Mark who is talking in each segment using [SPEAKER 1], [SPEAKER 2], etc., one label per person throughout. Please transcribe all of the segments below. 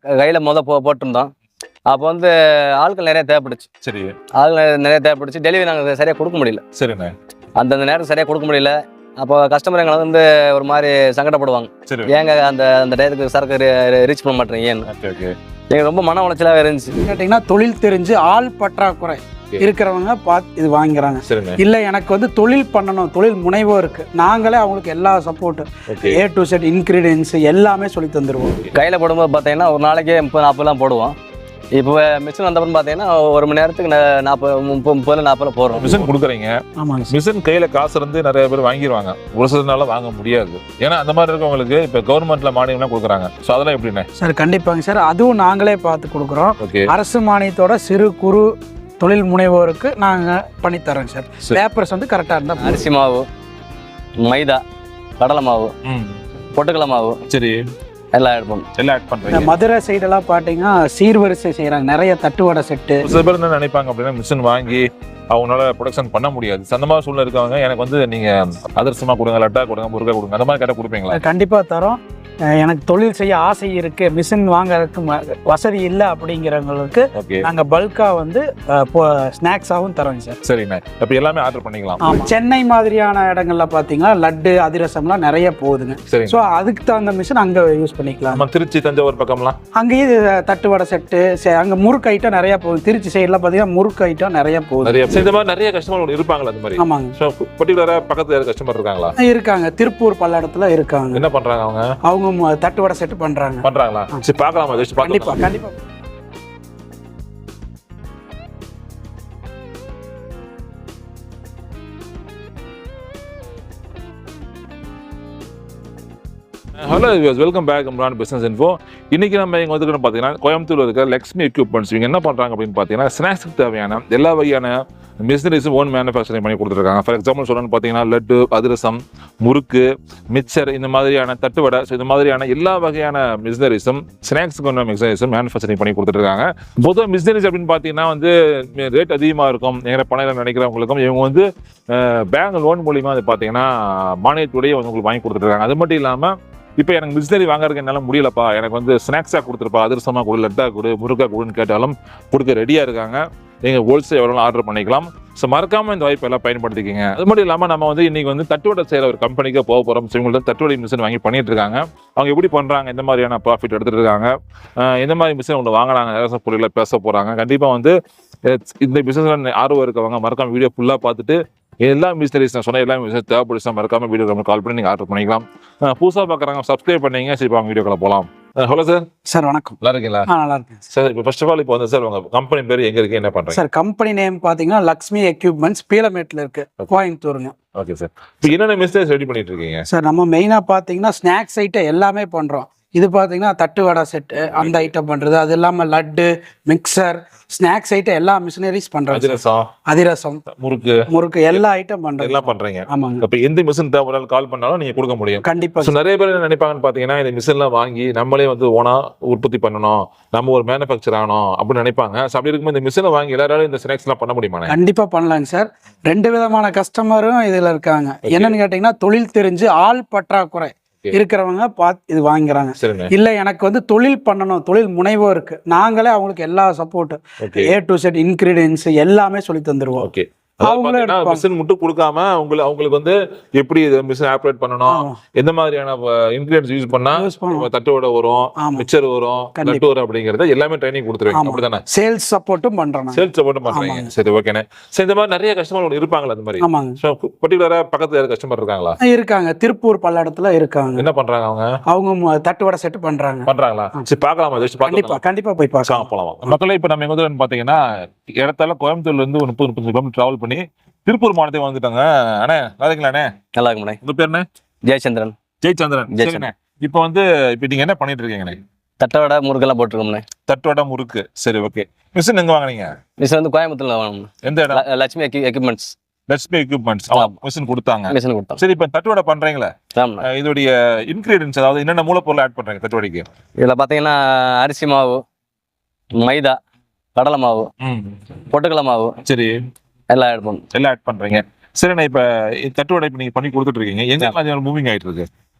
[SPEAKER 1] கையில் போட்டிருந்தோம். அப்போ வந்து ஆட்கள் நிறைய தேவைப்படுச்சு.
[SPEAKER 2] சரி.
[SPEAKER 1] ஆட்கள் நிறைய தேவைப்படுச்சு. டெலிவரி நாங்கள் சரியாக கொடுக்க முடியல.
[SPEAKER 2] சரிண்ணே.
[SPEAKER 1] அந்தந்த நேரம் சரியாக கொடுக்க முடியல. அப்போ கஸ்டமர் எங்களை வந்து ஒரு மாதிரி சங்கடப்படுவாங்க.
[SPEAKER 2] சரி.
[SPEAKER 1] ஏங்க அந்த டயத்துக்கு சரக்கு ரீச் பண்ண மாட்டேறீங்கன்னு.
[SPEAKER 2] ஓகே.
[SPEAKER 1] எங்களுக்கு ரொம்ப மன உளைச்சலாக இருந்துச்சு.
[SPEAKER 3] கேட்டிங்கன்னா தொழில் தெரிஞ்சு ஆள் பற்றாக்குறை இருக்கிறவங்க பார்த்து இது வாங்கிக்கிறாங்க. இல்லை எனக்கு வந்து தொழில் பண்ணணும், தொழில் முனைவோருக்கு நாங்களே அவங்களுக்கு எல்லா support A to Z ingredients எல்லாமே சொல்லி தந்துடுவோம்.
[SPEAKER 1] கையில் போடும்போது பார்த்தீங்கன்னா ஒரு நாளைக்கே 30-40 போடுவோம். இப்போ மிஷின் வந்தப்பறம் பார்த்தீங்கன்னா ஒரு மணி நேரத்துக்கு 30-40 போடுறோம்.
[SPEAKER 2] மிஷின் கொடுக்குறீங்க.
[SPEAKER 3] ஆமாங்க.
[SPEAKER 2] மிஷின் கையில் காசு இருந்து நிறைய பேர் வாங்கிடுவாங்க. ஒரு சிலனால வாங்க முடியாது. ஏன்னா அந்த மாதிரி இருக்கவங்களுக்கு இப்போ கவர்மெண்ட்ல மானியம்லாம் கொடுக்குறாங்க. ஸோ அதெல்லாம் எப்படிண்ணே?
[SPEAKER 3] சார் கண்டிப்பாங்க சார், அதுவும் நாங்களே பார்த்து கொடுக்குறோம். அரசு மானியத்தோட சிறு குறு தொழில் முனைவோருக்கு நாங்கள் பண்ணித்தரோங்க சார். பேப்பர்ஸ் வந்து கரெக்டாக இருந்தால்.
[SPEAKER 1] அரிசி மாவு, மைதா, கடலை மாவு, பொட்டுக்கடலை மாவு,
[SPEAKER 2] சரி,
[SPEAKER 1] எல்லாம் ஆட் பண்ணும்.
[SPEAKER 2] எல்லாம் ஆட் பண்ணுறீங்க.
[SPEAKER 3] மதுரை சைடெல்லாம் பார்த்தீங்கன்னா சீர்வரிசை செய்கிறாங்க, நிறைய தட்டுவடை செட்டு.
[SPEAKER 2] சில பேர் என்ன நினைப்பாங்க அப்படின்னா மிஷின் வாங்கி அவங்களால ப்ரொடக்ஷன் பண்ண முடியாது. அந்த மாதிரி சூழ்நிலை இருக்கவங்க எனக்கு வந்து நீங்கள் அதிரசமாக கொடுங்க, லட்டா கொடுங்க, முருகா கொடுங்க, அந்த மாதிரி கேட்டால் கொடுப்பீங்களா?
[SPEAKER 3] கண்டிப்பாக தரோம். எனக்கு தொழில் செய்ய ஆசை இருக்கு, மிஷின் வாங்கறதுக்கு வசதி இல்லை அப்படிங்கிறவங்களுக்கு நாங்கள் பல்காக வந்து ஸ்நாக்ஸாகவும் தரோங்க சார்.
[SPEAKER 2] சரிண்ணே. இப்போ எல்லாமே ஆர்டர் பண்ணிக்கலாம்.
[SPEAKER 3] ஆமாம். சென்னை மாதிரியான இடங்கள்ல பார்த்தீங்கன்னா லட்டு அதிரசம்லாம் நிறைய போகுதுங்க.
[SPEAKER 2] சரி.
[SPEAKER 3] ஸோ அதுக்கு தகுந்த மிஷின் அங்கே யூஸ் பண்ணிக்கலாம்.
[SPEAKER 2] நம்ம திருச்சி தஞ்சாவூர் பக்கம்லாம்
[SPEAKER 3] அங்கேயே தட்டுவடை செட்டு, அங்கே முறுக்கு ஐட்டம் நிறைய போகுது. திருச்சி சைட்லாம் பார்த்தீங்கன்னா முறுக்கு ஐட்டம் நிறைய போகுது.
[SPEAKER 2] நிறைய இந்த மாதிரி நிறைய கஸ்டமர் இருப்பாங்களா? அந்த மாதிரி.
[SPEAKER 3] ஆமாங்க.
[SPEAKER 2] ஸோ பர்டிகுலராக பக்கத்தில் யாரும் கஸ்டமர் இருக்காங்களா?
[SPEAKER 3] இருக்காங்க. திருப்பூர் பல்லடத்துல இருக்காங்க.
[SPEAKER 2] என்ன பண்றாங்க அவங்க?
[SPEAKER 3] அவங்க தட்டுவடை செட்டு பண்றாங்களா?
[SPEAKER 2] சரி, பார்க்கலாமா?
[SPEAKER 3] கண்டிப்பா கண்டிப்பா.
[SPEAKER 2] Hello, welcome back Imran business info. இன்னைக்கு நம்ம இங்கே வந்துருக்கோம் பார்த்தீங்கன்னா கோயம்புத்தூர் இருக்கிற லக்ஷ்மி எக்யூப்மெண்ட்ஸ். இவங்க என்ன பண்ணுறாங்க அப்படின்னு பார்த்தீங்கன்னா ஸ்நாக்ஸுக்கு தேவையான எல்லா வகையான மிஷினரிஸும் ஓன் மேனுஃபேக்சரிங் பண்ணி கொடுத்துருக்காங்க. ஃபார் எக்ஸாம்பிள் சொல்லணும்னு பார்த்தீங்கன்னா லட்டு, அதிரசம், முறுக்கு, மிக்சர், இந்த மாதிரியான தட்டுவடை, ஸோ இந்த மாதிரியான எல்லா வகையான மிஷினரிஸும் ஸ்நாக்ஸுக்கு ஒன்று மிஷினரிஸும் மேனுஃபேக்சரிங் பண்ணி கொடுத்துருக்காங்க. பொதுவாக மிஷினரிஸ் அப்படின்னு பார்த்தீங்கன்னா வந்து ரேட் அதிகமாக இருக்கும் எங்கிற பணம் நினைக்கிறவங்களுக்கும் இவங்க வந்து பேங்க் லோன் மூலியமாக அது பார்த்தீங்கன்னா மானியத்துடைய வந்து உங்களுக்கு வாங்கி கொடுத்துருக்காங்க. அது மட்டும் இல்லாமல் இப்போ எனக்கு மிஷினரி வாங்குறதுக்கு என்னால் முடியலப்பா, எனக்கு வந்து ஸ்நாக்ஸாக கொடுத்துருப்பா, அதிரசமாக கொடு, லட்டாக கொடு, முருகா கொடுன்னு கேட்டாலும் கொடுக்க ரெடியாக இருக்காங்க. நீங்கள் ஹோல்சேல் எவ்வளோ ஆர்டர் பண்ணிக்கலாம். ஸோ மறக்காமல் இந்த வாய்ப்பு எல்லாம் பயன்படுத்திக்கிங்க. அது மட்டும் இல்லாமல் நம்ம வந்து இன்றைக்கி வந்து தட்டுவடை செய்கிற ஒரு கம்பெனிக்கு போக போகிறோம். ஸோ இவங்கள்ட்ட தட்டுவடை மிஷின் வாங்கி பண்ணிட்டு இருக்காங்க. அவங்க எப்படி பண்ணுறாங்க, எந்த மாதிரியான ப்ராஃபிட் எடுத்துகிட்டு இருக்காங்க, எந்த மாதிரி மிஷின் அவங்க வாங்கினாங்க, நிறைய பொருளில் பேச போகிறாங்க. கண்டிப்பாக வந்து இந்த பிஸ்னஸில் ஆர்வம் இருக்கவங்க மறக்காமல் வீடியோ ஃபுல்லாக பார்த்துட்டு எல்லா மிஷினரிஸ் நான் சொன்ன எல்லா மிஷினரிஸ் தேவைப்படுச்சா மறக்காம வீடியோ நம்ம கால் பண்ணி நீங்கள் ஆர்டர் பண்ணிக்கலாம். புதுசாக பார்க்குறாங்க சப்ஸ்கிரைப் பண்ணீங்க. சரி, அவங்க வீடியோக்குள்ள போகலாம். Hello sir.
[SPEAKER 3] சார் வணக்கம்.
[SPEAKER 2] நல்லா இருக்கீங்களா?
[SPEAKER 3] நல்லா இருக்கேன்
[SPEAKER 2] சார். இப்போ ஃபர்ஸ்ட் ஆஃப் ஆல் இப்போ வந்து சார் உங்கள் கம்பெனி பேர் எங்கே இருக்குது, என்ன பண்ணுறீங்க?
[SPEAKER 3] சார் கம்பெனி நேம் பார்த்தீங்கன்னா லக்ஷ்மி எக்யூப்மெண்ட்ஸ், பீலமேட்டில் இருக்கு, கோயம்புத்தூருங்க.
[SPEAKER 2] Okay sir. இப்போ என்னென்ன மிஷினரிஸ் ரெடி பண்ணிட்டு இருக்கீங்க?
[SPEAKER 3] சார் நம்ம மெயினாக பார்த்தீங்கன்னா ஸ்நாக்ஸ் ஐட்டம் எல்லாமே பண்ணுறோம். இது பார்த்தீங்கன்னா தட்டு வடை செட்டு அந்த ஐட்டம் பண்ணுறது, அது இல்லாமல் லட்டு, மிக்சர், ஸ்நாக்ஸ் ஐட்டம் எல்லா மிஷினரிஸ் பண்ணுறோம். அதிரசம், முறுக்கு எல்லா ஐட்டம் பண்ணுறோம்.
[SPEAKER 2] எல்லாம் பண்ணுறீங்க.
[SPEAKER 3] ஆமாங்க.
[SPEAKER 2] இப்போ எந்த மிஷின் தேவைனாலும் கால் பண்ணாலும் நீங்கள் கொடுக்க முடியும்.
[SPEAKER 3] கண்டிப்பாக.
[SPEAKER 2] நிறைய பேர் என்ன நினைப்பாங்கன்னு பார்த்தீங்கன்னா இந்த மிஷின்லாம் வாங்கி நம்மளே வந்து ஓனா உற்பத்தி பண்ணணும், நம்ம ஒரு மேனுஃபேக்சர் ஆகணும் அப்படின்னு நினைப்பாங்க. ஸோ அப்படி இருக்கும்போது இந்த மிஷினை வாங்கி எல்லாராலும் இந்த ஸ்நாக்ஸ்லாம் பண்ண முடியுமா?
[SPEAKER 3] கண்டிப்பாக பண்ணலாங்க சார். 2 விதமான கஸ்டமரும் இதில் இருக்காங்க. என்னன்னு கேட்டிங்கன்னா தொழில் தெரிஞ்சு ஆள் பற்றாக்குறை இருக்கிறவங்க பார்த்து இது வாங்கிக்கிறாங்க. இல்லை எனக்கு வந்து தொழில் பண்ணணும், தொழில் முனைவோருக்கு நாங்களே அவங்களுக்கு எல்லா support A to Z ingredients எல்லாமே சொல்லி தந்துடுவோம்.
[SPEAKER 2] மிஷின் மட்டும் கொடுக்காம அவங்களுக்கு வந்து எப்படி மிஷின் ஆப்ரேட் பண்ணணும், எந்த மாதிரியான இன்கிரிடியன்ஸ் யூஸ் பண்ணா தட்டோட வரும், மிக்சர் வரும், லட்டு வரும் அப்படிங்கறத எல்லாமே ட்ரைனிங் கொடுத்துருவீங்க. அப்படிதானே?
[SPEAKER 3] சேல்ஸ் சப்போர்ட்டும் பண்றோம்.
[SPEAKER 2] சேல்ஸ் சப்போர்ட்டும் பண்றீங்க. சரி, ஓகேண்ணே. சரி, இந்த மாதிரி நிறைய கஸ்டமர் இருப்பாங்களா? அந்த மாதிரி.
[SPEAKER 3] ஆமாங்க.
[SPEAKER 2] பர்டிகுலரா பக்கத்துல யாரும் கஸ்டமர் இருக்காங்களா?
[SPEAKER 3] இருக்காங்க. திருப்பூர் பல்லடத்துல இருக்காங்க.
[SPEAKER 2] என்ன பண்றாங்க அவங்க?
[SPEAKER 3] அவங்க தட்டுவடை செட்டு பண்றாங்களா?
[SPEAKER 2] சரி, பார்க்கலாமா?
[SPEAKER 3] கண்டிப்பா போய் பார்க்கலாம்.
[SPEAKER 2] போலாம். மக்களே, இப்ப நம்ம எங்க வந்து பாத்தீங்கன்னா இடத்தால கோயம்புத்தூர்ல இருந்து 30-35 கிலோமீட்டர் டிராவல் பண்ணி திருப்பூர் மாவட்டத்துக்கு வந்துட்டாங்க. அண்ணே நல்லா இருக்கீங்களா? நல்லா இருக்குண்ணே. உங்க பேர் என்ன? ஜெயச்சந்திரன். இப்போ வந்து நீங்க என்ன பண்ணிட்டு இருக்கீங்கண்ணே?
[SPEAKER 1] தட்டோட முறுக்கெல்லாம் போட்டுருக்கோம்ண்ணே.
[SPEAKER 2] தட்டோட முறுக்கு. சரி, ஓகே. மிஷின் எங்க வாங்குனீங்க?
[SPEAKER 1] மிஷின் வந்து கோயம்புத்தூர்ல வாங்கணும்.
[SPEAKER 2] எந்த இடம்?
[SPEAKER 1] Lakshmi equipments.
[SPEAKER 2] Lakshmi equipments machine கொடுத்தாங்க. சரி, இப்போ தட்டுவடை பண்றீங்களா? இதோடைய இன்கிரீடியன்ஸ், அதாவது என்னென்ன மூலப்பொருள் ஆட் பண்றீங்க தட்டுவடைக்கு?
[SPEAKER 1] இதுல பாத்தீங்கன்னா அரிசி மாவு, மைதா, கடலை மாவு, பொட்டுக்கடலை மாவு,
[SPEAKER 2] சரி,
[SPEAKER 1] எல்லாம் ஆட் பண்ணும்.
[SPEAKER 2] எல்லாம் ஆட் பண்றீங்க. சரிண்ணா, இப்ப தட்டுவடை நீங்க பண்ணி கொடுத்துட்டு இருக்கீங்க. எங்க மாதிரி மூவிங் ஆயிட்டு இருக்கு?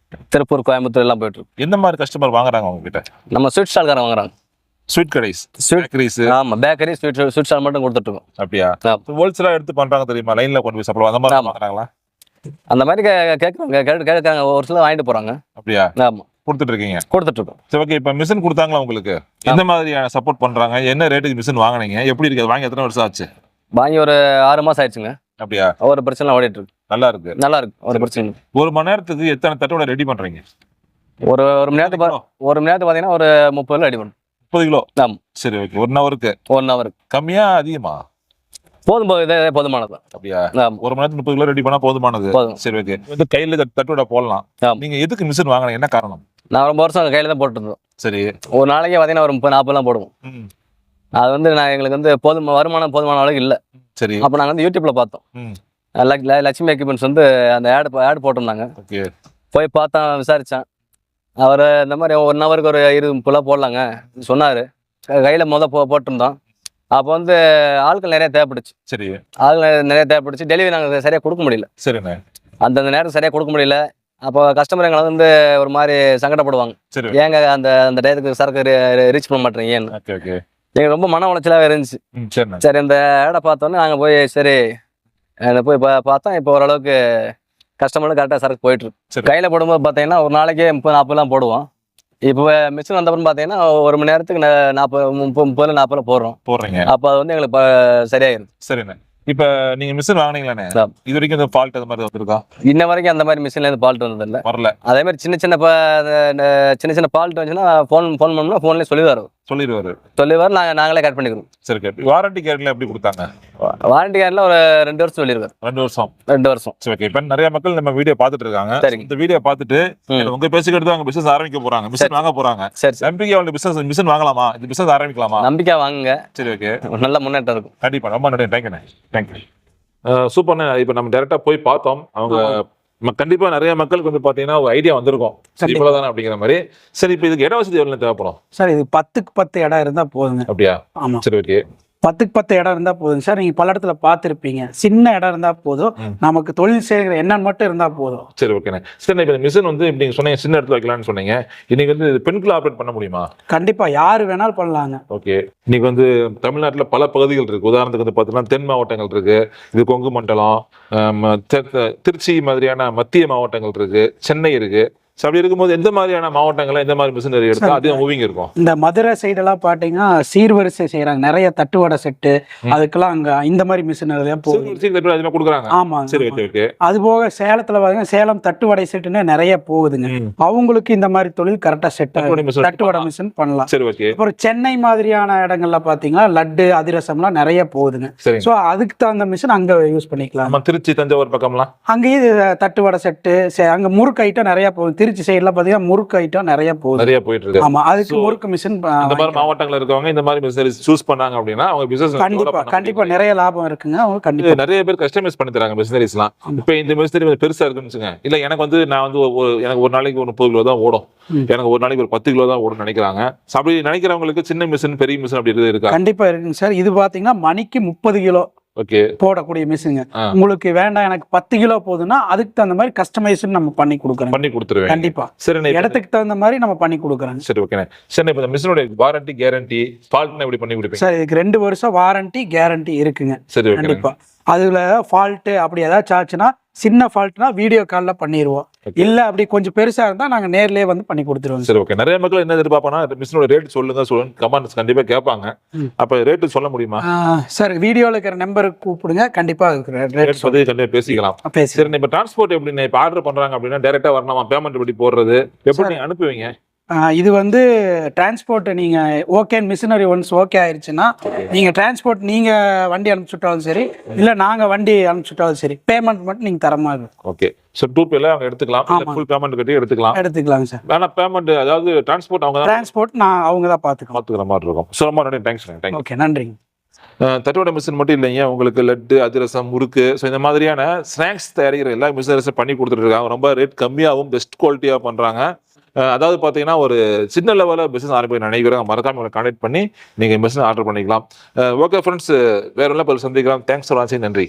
[SPEAKER 1] திருப்பூர், கோயம்புத்தூர் எல்லாம் போயிட்டு இருக்கு.
[SPEAKER 2] எந்த மாதிரி கஸ்டமர் வாங்குறாங்க உங்ககிட்ட?
[SPEAKER 1] நம்ம ஸ்வீட் ஸ்டால்காரங்க வாங்குறாங்க.
[SPEAKER 2] ஸ்வீட் கடைஸ், பேக்கரிஸ்.
[SPEAKER 1] ஆமா, பேக்கரி, ஸ்வீட் ஸ்டால் மட்டும் கொடுத்துட்டு இருக்கோம்.
[SPEAKER 2] அப்படியா? ஹோல்சேலா எடுத்து பண்றாங்க தெரியுமா? லைன்ல கொண்டு போய் சப்ளை அந்த மாதிரி வாங்குறாங்களா? அந்த
[SPEAKER 1] மாதிரி கேட்கறாங்க, ஒரு சில வாங்கிட்டு போறாங்க.
[SPEAKER 2] அப்படியா?
[SPEAKER 1] ஆமா,
[SPEAKER 2] கொடுத்துட்டு இருக்கீங்க.
[SPEAKER 1] கொடுத்துட்டு இருக்கோம்.
[SPEAKER 2] சரி, ஓகே. இப்ப மிஷின் கொடுத்தாங்களா உங்களுக்கு? எந்த மாதிரியான சப்போர்ட் பண்றாங்க? என்ன ரேட்டுக்கு மிஷின் வாங்குனீங்க? எப்படி இருக்கு? வாங்கி எத்தனை வருஷம் ஆச்சு?
[SPEAKER 1] வாங்கி ஒரு 6 மாசம் ஆயிடுச்சுங்க.
[SPEAKER 2] அப்படியா?
[SPEAKER 1] ஒரு பிரச்சனை ஓடிட்டு இருக்கு.
[SPEAKER 2] நல்லா இருக்கு.
[SPEAKER 1] நல்லா இருக்கு. ஒரு பிரச்சனை.
[SPEAKER 2] ஒரு மணி நேரத்துக்கு எத்தனை தட்டோட ரெடி பண்றீங்க?
[SPEAKER 1] ஒரு மணி நேரத்துக்கு பாத்தீங்கன்னா ஒரு 30 கிலோ ரெடி பண்ணும்.
[SPEAKER 2] 30 கிலோ?
[SPEAKER 1] ஆமா.
[SPEAKER 2] சரி, ஓகே. 1 ஹவருக்கு?
[SPEAKER 1] 1 ஹவருக்கு.
[SPEAKER 2] கம்மியா அதிகமா?
[SPEAKER 1] போதுமானது.
[SPEAKER 2] அப்படியா? ஒரு மணி நேரத்துக்கு 30 கிலோ ரெடி பண்ணா போதுமானது. சரி, ஓகே. வந்து கையில தட்டோட போடலாம். நீங்க எதுக்கு மிஷின் வாங்கினீங்க? என்ன காரணம்?
[SPEAKER 1] நான் ரொம்ப வருஷம் கையில தான் போட்டு இருந்தோம்.
[SPEAKER 2] சரி.
[SPEAKER 1] ஒரு நாளைக்கு பாத்தீங்கன்னா ஒரு 30-40 எல்லாம் போடுவோம். அது வந்து எங்களுக்கு வந்து வருமானம் போதுமான அளவுக்கு இல்ல.
[SPEAKER 2] சரி.
[SPEAKER 1] அப்ப நாங்க வந்து யூடியூப்ல பார்த்தோம். லட்சுமி எக்யூப்மெண்ட்ஸ் வந்து அந்த ஆட் போட்டிருந்தாங்க. போய் பார்த்தேன், விசாரிச்சேன். அவர் இந்த மாதிரி 1 ஹவருக்கு ஒரு 20-30 போடலாங்க சொன்னாரு. கையில போட்டிருந்தோம். அப்போ வந்து ஆட்கள் நிறைய தேவைப்படுச்சு.
[SPEAKER 2] சரி.
[SPEAKER 1] ஆட்கள் நிறைய தேவைப்படுச்சு. டெலிவரி நாங்கள் சரியா கொடுக்க முடியல.
[SPEAKER 2] சரிண்ணே.
[SPEAKER 1] அந்தந்த நேரம் சரியா கொடுக்க முடியல. அப்போ கஸ்டமர் எங்களை வந்து ஒரு மாதிரி சங்கடப்படுவாங்க. ஏங்க அந்த டயத்துக்கு சரக்கு ரீச் பண்ண மாட்டேறீங்கன்னு. எங்களுக்கு ரொம்ப மன உளைச்சலாகவே இருந்துச்சு. சரி, இந்த ஆடை பார்த்தோன்னே நாங்கள் போய் சரி போய் பார்த்தோம். இப்போ ஓரளவுக்கு கஸ்டமருக்கு கரெக்டாக சரக்கு போயிட்டு இருக்கு. கையில் போடும்போது பார்த்தீங்கன்னா ஒரு நாளைக்கு 30-40 எல்லாம் போடுவோம். இப்போ மிஷின் வந்தப்பறம் பார்த்தீங்கன்னா ஒரு மணி நேரத்துக்கு 30-40 போடுறீங்க. அப்போ அது வந்து எங்களுக்கு சரியாயிருது.
[SPEAKER 2] சரிண்ணே. இப்ப நீங்க மிஷின் வாங்கினீங்களானே, இது வரைக்கும் இந்த ஃபால்ட் அந்த மாதிரி வந்திருக்கா?
[SPEAKER 1] இன்ன வரைக்கும் அந்த மாதிரி மிஷின்ல இருந்து ஃபால்ட் வந்தது இல்ல. வரல. அதே மாதிரி சின்ன சின்ன ஃபால்ட் வந்துச்சுன்னா ஃபோன் பண்ணோம்னா ஃபோன்லயே சொல்லிடுவாரு. நாங்களே கட் பண்ணிக்கிறோம்.
[SPEAKER 2] சரி. வாரண்டி கேரண்டி எப்படி கொடுத்தாங்க?
[SPEAKER 1] வாரண்டி கேரண்டி ஒரு 2 வருஷம் சொல்லிருக்காரு. 2 வருஷம்.
[SPEAKER 2] சரி, ஓகே. இப்ப நிறைய மக்கள் நம்ம வீடியோ பார்த்துட்டு இருக்காங்க. இந்த வீடியோ பார்த்துட்டு உங்க பேசிக்கிட்டு அவங்க பிசினஸ் ஆரம்பிக்க போறாங்க, மிஷின் வாங்க போறாங்க. சரி, நம்பிக்கை அவங்க மிஷின் வாங்கலாமா? இந்த பிசினஸ் ஆரம்பிக்கலாமா?
[SPEAKER 1] நம்பிக்கை வாங்குங்க.
[SPEAKER 2] சரி, ஓகே.
[SPEAKER 1] நல்ல முன்னேற்றம் இருக்கும்.
[SPEAKER 2] கண்டிப்பா. ரொம்ப நன்றி. தேங்க்யூ. சூப்பர்ண்ணே. இப்ப நம்ம டைரக்டா போய் பார்த்தோம். அவங்க கண்டிப்பா நிறைய மக்களுக்கு வந்து பாத்தீங்கன்னா ஒரு ஐடியா வந்திருக்கும், இவ்வளவுதானே அப்படிங்கிற மாதிரி. சரி, இப்ப இதுக்கு இட வசதி எவ்வளவு தேவைப்படும்?
[SPEAKER 3] சார், இது 10க்கு 10 இடம் இருந்தா போதுங்க.
[SPEAKER 2] அப்படியா?
[SPEAKER 3] ஆமா.
[SPEAKER 2] சரி, ஓகே.
[SPEAKER 3] 10க்கு 10 இடம் இருந்தா போதுங்க சார். நீங்க பல இடத்துல பார்த்துருப்பீங்க, சின்ன இடம் இருந்தா போதும், நமக்கு தொழில் செய்கிற எண்ணம் மட்டும் இருந்தா போதும்.
[SPEAKER 2] சரி, ஓகேண்ணே. சரி, இப்ப மிஷின் வந்து இப்படி நீங்க சொன்னீங்க சின்ன இடத்துல வைக்கலாம்னு சொன்னீங்க. இன்னைக்கு வந்து பெண்கள் ஆப்ரேட் பண்ண முடியுமா?
[SPEAKER 3] கண்டிப்பா, யாரு வேணாலும் பண்ணலாங்க.
[SPEAKER 2] ஓகே. இன்னைக்கு வந்து தமிழ்நாட்டுல பல பகுதிகள் இருக்கு. உதாரணத்துக்கு வந்து பாத்தீங்கன்னா தென் மாவட்டங்கள் இருக்கு, இது கொங்கு மண்டலம், திருச்சி மாதிரியான மத்திய மாவட்டங்கள் இருக்கு, சென்னை இருக்கு. அப்படி இருக்கும்போது எந்த மாதிரியான மாவட்டங்கள்ல எந்த மாதிரி மிஷினரி எடுத்தா அது மூவிங் இருக்கும்?
[SPEAKER 3] இந்த மதுரை சைடெல்லாம் பாத்தீங்கன்னா சீர்வரிசை செய்யறாங்க, நிறைய தட்டுவடை செட்டு, அதுக்கெல்லாம் அங்க இந்த மாதிரி மிஷினரி
[SPEAKER 2] கொடுக்குறாங்க.
[SPEAKER 3] ஆமா. சரி, ஓகே. அது போக சேலத்துல பாத்தீங்கன்னா சேலம் தட்டுவடை செட்டுன்னு நிறைய போகுதுங்க. அவங்களுக்கு இந்த மாதிரி தொழில் கரெக்டா செட் தட்டுவடை மிஷின் பண்ணலாம்.
[SPEAKER 2] சரி, ஓகே.
[SPEAKER 3] அப்புறம் சென்னை மாதிரியான இடங்கள்ல பாத்தீங்கன்னா லட்டு அதிரசம்லாம் நிறைய போகுதுங்க. சோ அதுக்கு தகுந்த மிஷின் அங்க யூஸ் பண்ணிக்கலாம்.
[SPEAKER 2] திருச்சி தஞ்சாவூர் பக்கம்லாம்
[SPEAKER 3] அங்கேயே தட்டுவடை செட்டு, அங்க முறுக்கு ஐட்டம் நிறைய போகுது. திருச்சி சைடுல பாத்தீங்கன்னா முறுக்கு ஐட்டம் நிறைய போயிட்டு இருக்கு. ஆமா, அதுக்கு முறுக்கு மிஷின்
[SPEAKER 2] இந்த மாதிரி மாவட்டங்கள்ல இருக்கவங்க இந்த மாதிரி மிஷினரி சூஸ் பண்ணாங்க அப்படின்னா அவங்க பிசினஸ்
[SPEAKER 3] கண்டிப்பா நிறைய லாபம் இருக்குங்க. அவங்க கண்டிப்பா
[SPEAKER 2] நிறைய பேர் கஸ்டமைஸ் பண்ணி தராங்க மிஷினரிஸ்லாம். இப்போ இந்த மிஷினரி பெருசா இருக்குன்னு வச்சுங்க, இல்ல எனக்கு வந்து நான் வந்து எனக்கு ஒரு நாளைக்கு 30 கிலோ தான் ஓடும், எனக்கு ஒரு நாளைக்கு ஒரு 10 கிலோ தான் ஓடும் நினைக்கிறாங்க. அப்படி நினைக்கிறவங்களுக்கு சின்ன மிஷின் பெரிய மிஷின் அப்படி இருக்கா?
[SPEAKER 3] கண்டிப்பா இருக்குங்க சார். இது பாத்தீங்கன்னா மணிக்கு 30 கிலோ போடக்கூடிய மிஷினுங்க. உங்களுக்கு வேண்டாம் எனக்கு 10 கிலோ போதுன்னா அதுக்கு தகுந்த மாதிரி கஸ்டமைசேஷன் நம்ம பண்ணி கொடுத்துருவேன். கண்டிப்பா. சரி, இடத்துக்கு தகுந்த மாதிரி நம்ம பண்ணி கொடுக்குறோம்.
[SPEAKER 2] சரி, ஓகே. சரி, இப்போ இந்த மிஷினோட வாரண்டி கேரண்டி ஃபால்ட்னா எப்படி பண்ணி கொடுப்பீங்க?
[SPEAKER 3] சார், இதுக்கு 2 வருஷம் வாரண்டி கேரண்டி இருக்குங்க. சரி, கண்டிப்பா. அதுல ஃபால்ட் அப்படி ஏதாச்சும் ஆச்சுன்னா, சின்ன ஃபால்ட்னா வீடியோ காலில் பண்ணிடுவோம். இல்ல அப்படி கொஞ்சம் பெருசா இருந்தா நாங்க நேர்லயே வந்து பண்ணி கொடுத்துருவோம்.
[SPEAKER 2] சரி, ஓகே. நிறைய மக்கள் என்ன எதிர்பார்ப்பாங்கன்னா மிஷினோட ரேட் சொல்லுங்க கமெண்ட்ஸ் கண்டிப்பா கேட்பாங்க. அப்ப ரேட் சொல்ல முடியுமா?
[SPEAKER 3] சார், வீடியோல இருக்கிற நம்பருக்கு கூப்பிடுங்க, கண்டிப்பா ரேட் சொல்லி
[SPEAKER 2] கண்டிப்பா பேசிக்கலாம். சரி, இப்ப டிரான்ஸ்போர்ட் எப்படி இப்ப ஆர்டர் பண்றாங்க அப்படின்னா டைரக்டா வரணுமா? பேமெண்ட் எப்படி போடுறது, எப்படி அனுப்புவீங்க?
[SPEAKER 3] இது வந்து டிரான்ஸ்போர்ட் நீங்க ஓகே, மிஷினரி ஒன்ஸ் ஓகே ஆயிடுச்சுன்னா நீங்க டிரான்ஸ்போர்ட் நீங்க வண்டி அனுப்பிச்சுட்டாலும் சரி, இல்ல நாங்க வண்டி அனுப்பிச்சுட்டாலும் சரி, பேமெண்ட் மட்டும் நீங்க தர மாதிரி இருக்கும்.
[SPEAKER 2] ஓகே. சோ டூப்ல அவங்க எடுத்துக்கலாம், ஃபுல் பேமெண்ட் கட்டி எடுத்துக்கலாம்
[SPEAKER 3] சார்.
[SPEAKER 2] ஆனா பேமெண்ட் அதாவது டிரான்ஸ்போர்ட்
[SPEAKER 3] அவங்க தான் பாத்துக்கிற
[SPEAKER 2] மாதிரி இருக்கும். சோ ரொம்ப நன்றி. தேங்க்ஸ்.
[SPEAKER 3] ஓகே, நன்றிங்க.
[SPEAKER 2] தட்டுவடை மிஷின் மட்டும் இல்லைங்க, உங்களுக்கு லட்டு, அதிரசம், முறுக்கு, ஸோ இந்த மாதிரியான ஸ்நாக்ஸ் தயாரிக்கிற எல்லா மிஷினரிஸும் பண்ணி கொடுத்துட்டு இருக்காங்க. ரொம்ப ரேட் கம்மியாகவும் பெஸ்ட் குவாலிட்டியாக பண்றாங்க. அதாவது பார்த்தீங்கன்னா ஒரு சின்ன லெவலில் பிஸ்னஸ் ஆரம்பிக்க நினைக்கிறோம், மறக்காம உங்களை கான்டெக்ட் பண்ணி நீங்கள் மிஷின் ஆர்டர் பண்ணிக்கலாம். ஓகே ஃப்ரெண்ட்ஸ், வேற எல்லாம் சந்திக்கலாம். தேங்க்ஸ் ஃபார் வாட்சிங். நன்றி.